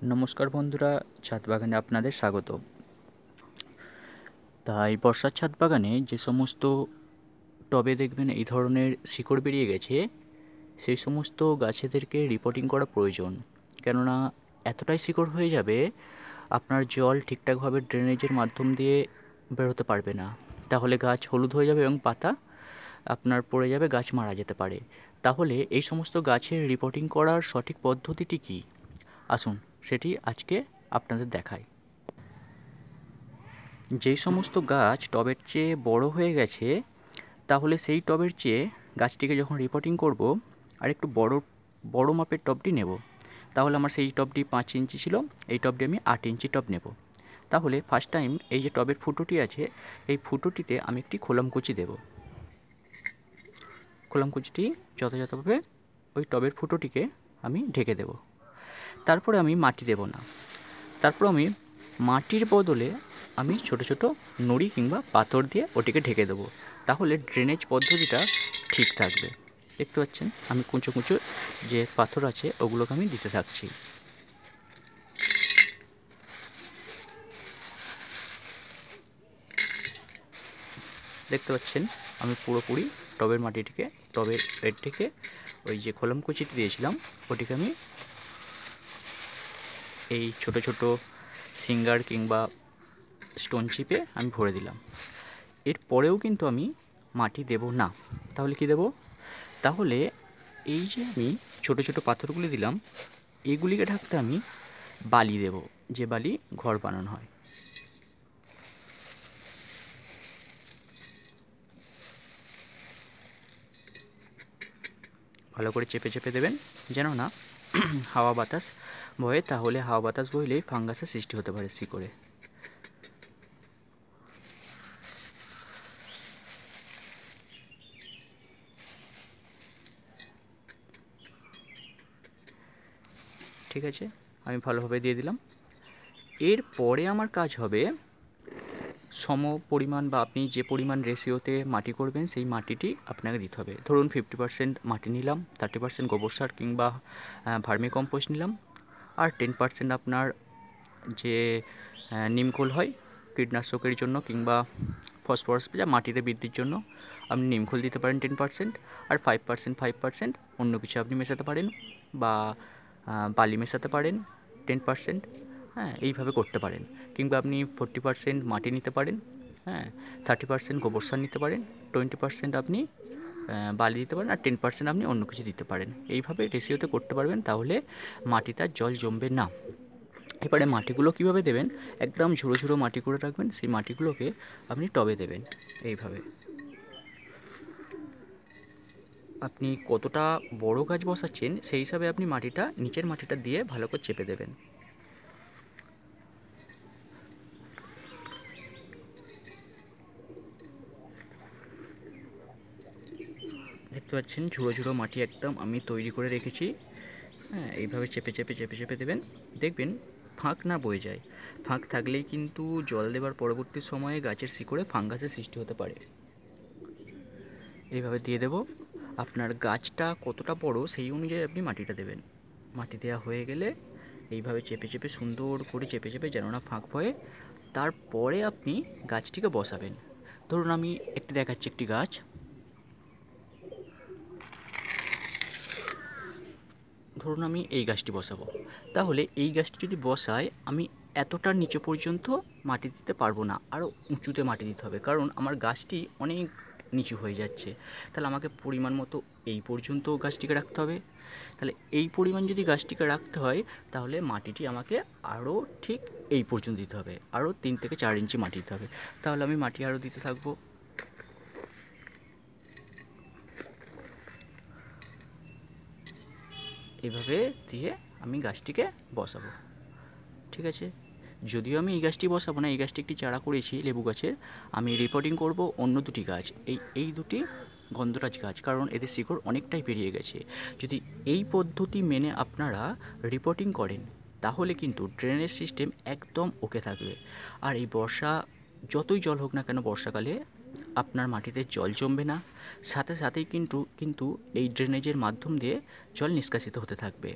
নমস্কার বন্ধুরা, ছাদ বাগানে আপনাদের স্বাগত। তাই বর্ষার ছাদ বাগানে যে সমস্ত টবে দেখবেন এই ধরনের শিকড় বেরিয়ে গেছে, সেই সমস্ত গাছেদেরকে রিপোর্টিং করা প্রয়োজন। কেননা এতটাই শিকড় হয়ে যাবে, আপনার জল ঠিকঠাকভাবে ড্রেনেজের মাধ্যম দিয়ে বেরোতে পারবে না। তাহলে গাছ হলুদ হয়ে যাবে এবং পাতা আপনার পড়ে যাবে, গাছ মারা যেতে পারে। তাহলে এই সমস্ত গাছের রিপোর্টিং করার সঠিক পদ্ধতিটি কী, আসুন সেটি আজকে আপনাদের দেখাই। যেই সমস্ত গাছ টবের চেয়ে বড় হয়ে গেছে, তাহলে সেই টবের চেয়ে গাছটিকে যখন রিপোর্টিং করব, আর একটু বড় বড় মাপের টবটি নেব। তাহলে আমার সেই টবটি 5 ইঞ্চি ছিল, এই টবটি আমি 8 ইঞ্চি টব নেব। তাহলে ফার্স্ট টাইম এই যে টবের ফুটোটি আছে, এই ফুটোটিতে আমি একটি খোলামকুচি দেব। খোলামকুচিটি যথাযথভাবে ওই টবের ফুটোটিকে আমি ঢেকে দেব। তারপরে আমি মাটি দেব না, তারপর আমি মাটির বদলে আমি ছোট ছোট নুড়ি কিংবা পাথর দিয়ে ওটিকে ঢেকে দেবো। তাহলে ড্রেনেজ পদ্ধতিটা ঠিক থাকবে। দেখতে পাচ্ছেন আমি কুঁচো কুঁচো যে পাথর আছে ওগুলোকে আমি দিতে থাকছি। দেখতে পাচ্ছেন আমি পুরোপুরি টবের মাটিটিকে, টবের পেটটিকে, ওই যে খোলামকুচিটি দিয়েছিলাম ওটিকে আমি এই ছোট ছোট সিঙ্গার কিংবা স্টোন চিপে আমি ভরে দিলাম। এর পরেও কিন্তু আমি মাটি দেব না। তাহলে কি দেব? তাহলে এই যে আমি ছোট ছোট পাথরগুলি দিলাম, এগুলিকে ঢাকতে আমি বালি দেব, যে বালি ঘর বানানো হয়। ভালো করে চেপে চেপে দেবেন, যেন না হাওয়া বাতাস বয়ে, তাহলে হাওয়া বাতাস বইলেই ফাঙ্গাসের সৃষ্টি হতে পারে শিকড়ে। ঠিক আছে, আমি ভালোভাবে দিয়ে দিলাম। এরপরে আমার কাজ হবে সম পরিমাণ, বা আপনি যে পরিমাণ রেশিওতে মাটি করবেন সেই মাটিটি আপনাকে দিতে হবে। ধরুন 50% মাটি নিলাম, 30% গোবর সার কিংবা ভার্মি কম্পোস্ট নিলাম, আর 10% আপনার যে নিমখোল হয় কীটনাশকের জন্য কিংবা ফসফরাস যা মাটিতে বৃদ্ধির জন্য, আপনি নিমখোল দিতে পারেন 10%, আর 5% অন্য কিছু আপনি মেশাতে পারেন, বা বালি মেশাতে পারেন 10%। হ্যাঁ, এইভাবে করতে পারেন। কিংবা আপনি 40% মাটি নিতে পারেন, হ্যাঁ, 30% গোবর সার নিতে পারেন, 20% আপনি বালি দিতে পারেন, আর 10% আপনি অন্য কিছু দিতে পারেন। এইভাবে রেশিওতে করতে পারবেন, তাহলে মাটিটা জল জমবে না। এবারে মাটিগুলো কীভাবে দেবেন? একদম ঝুড়ো ঝুড়ো মাটি করে রাখবেন, সেই মাটিগুলোকে আপনি টবে দেবেন। এইভাবে আপনি কতটা বড় গাছ বসাচ্ছেন সেই হিসাবে আপনি মাটিটা, নিচের মাটিটা দিয়ে ভালো করে চেপে দেবেন। দেখতে পাচ্ছেন ঝুড়ো ঝুড়ো মাটি একদম আমি তৈরি করে রেখেছি। হ্যাঁ, এইভাবে চেপে চেপে চেপে চেপে দেবেন, দেখবেন ফাঁক না বয়ে যায়। ফাঁক থাকলেই কিন্তু জল দেওয়ার পরবর্তী সময়ে গাছের শিকড়ে ফাঙ্গাসের সৃষ্টি হতে পারে। এইভাবে দিয়ে দেব। আপনার গাছটা কতটা বড় সেই অনুযায়ী আপনি মাটিটা দেবেন। মাটি দেওয়া হয়ে গেলে এইভাবে চেপে চেপে, সুন্দর করে চেপে চেপে, যেন না ফাঁক পড়ে, তারপরে আপনি গাছটিকে বসাবেন। ধরুন আমি একটি দেখাচ্ছি, একটি গাছ। ধরুন আমি এই গাছটি বসাবো। তাহলে এই গাছটি যদি বসাই, আমি এতটা নিচে পর্যন্ত মাটি দিতে পারবো না, আরও উঁচুতে মাটি দিতে হবে, কারণ আমার গাছটি অনেক নিচু হয়ে যাচ্ছে। তাহলে আমাকে পরিমাণ মতো এই পর্যন্ত গাছটিকে রাখতে হবে। তাহলে এই পরিমাণ যদি গাছটিকে রাখতে হয়, তাহলে মাটিটি আমাকে আরও ঠিক এই পর্যন্ত দিতে হবে, আরও 3 থেকে 4 ইঞ্চি মাটি দিতে হবে। তাহলে আমি মাটি আরও দিতে থাকবো। এভাবে দিয়ে আমি গাছটিকে বসাবো। ঠিক আছে, যদিও আমি এই গাছটি বসাবো না, এই গাছটি একটি চারা করেছি লেবু গাছের। আমি রিপোর্টিং করব অন্য দুটি গাছ, এই দুটি গন্ধরাজ গাছ, কারণ এদের শিকড় অনেকটাই বেরিয়ে গেছে। যদি এই পদ্ধতি মেনে আপনারা রিপোর্টিং করেন, তাহলে কিন্তু ড্রেনেজ সিস্টেম একদম ওকে থাকবে। আর এই বর্ষা, যতই জল হোক না কেন বর্ষাকালে, আপনার মাটিতে জল জমবে না। সাথে সাথেই কিন্তু কিন্তু এই ড্রেনেজের মাধ্যম দিয়ে জল নিষ্কাশিত হতে থাকবে।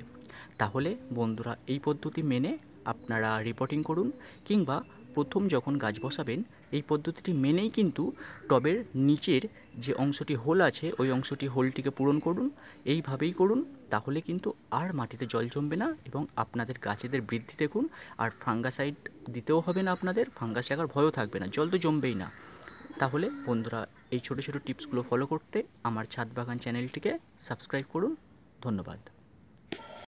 তাহলে বন্ধুরা এই পদ্ধতি মেনে আপনারা রিপোর্টিং করুন, কিংবা প্রথম যখন গাছ বসাবেন এই পদ্ধতিটি মেনেই কিন্তু টবের নিচের যে অংশটি হোল আছে ওই অংশটি হোলটিকে পূরণ করুন। এইভাবেই করুন, তাহলে কিন্তু আর মাটিতে জল জমবে না এবং আপনাদের গাছেদের বৃদ্ধি দেখুন। আর ফাঙ্গাসাইড দিতেও হবে না, আপনাদের ফাঙ্গাস লাগার ভয়ও থাকবে না, জল তো জমবেই না। তাহলে বন্ধুরা এই ছোটো ছোটো টিপসগুলো ফলো করতে আমার ছাদ বাগান চ্যানেলটিকে সাবস্ক্রাইব করুন। ধন্যবাদ।